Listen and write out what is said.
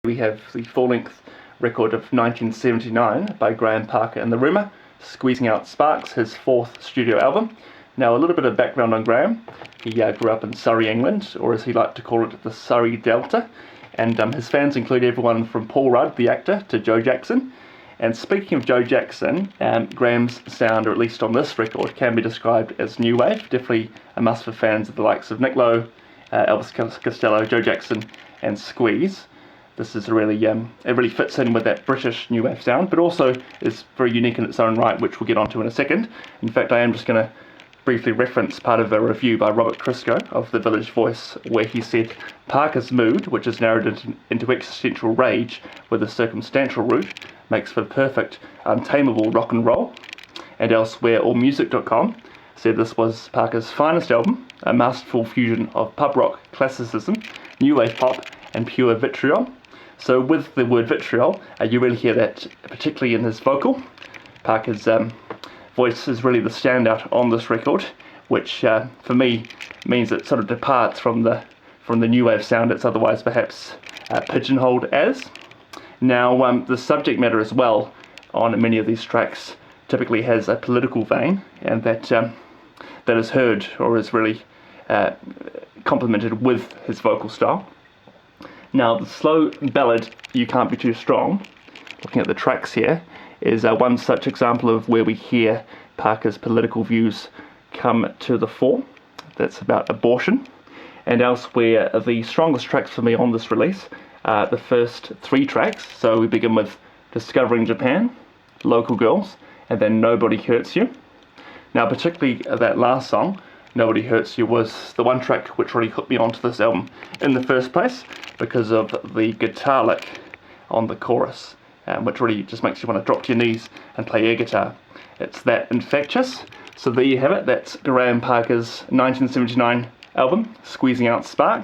We have the full-length record of 1979 by Graham Parker and the Rumour, Squeezing Out Sparks, his fourth studio album. Now, a little bit of background on Graham. He grew up in Surrey, England, or as he liked to call it, the Surrey Delta, and his fans include everyone from Paul Rudd, the actor, to Joe Jackson. And speaking of Joe Jackson, Graham's sound, or at least on this record, can be described as new wave. Definitely a must for fans of the likes of Nick Lowe, Elvis Costello, Joe Jackson, and Squeeze. This is really, it really fits in with that British new wave sound, but also is very unique in its own right, which we'll get onto in a second. In fact, I am just going to briefly reference part of a review by Robert Christgau of The Village Voice, where he said, Parker's mood, which is narrowed into existential rage with a circumstantial root, makes for perfect, untamable rock and roll. And elsewhere, AllMusic.com said this was Parker's finest album, a masterful fusion of pub rock, classicism, new wave pop, and pure vitriol. So with the word vitriol, you really hear that particularly in his vocal. Parker's voice is really the standout on this record, which for me means it sort of departs from the new wave sound it's otherwise perhaps pigeonholed as. Now, the subject matter as well on many of these tracks typically has a political vein, and that is heard or is really complemented with his vocal style. Now, the slow ballad You Can't Be Too Strong, looking at the tracks here, is one such example of where we hear Parker's political views come to the fore. That's about abortion. And elsewhere, the strongest tracks for me on this release are the first three tracks. So we begin with Discovering Japan, Local Girls, and then Nobody Hurts You. Now, particularly that last song, Nobody Hurts You, was the one track which really hooked me onto this album in the first place because of the guitar lick on the chorus, which really just makes you want to drop to your knees and play air guitar. It's that infectious. So there you have it. That's Graham Parker's 1979 album, Squeezing Out Sparks.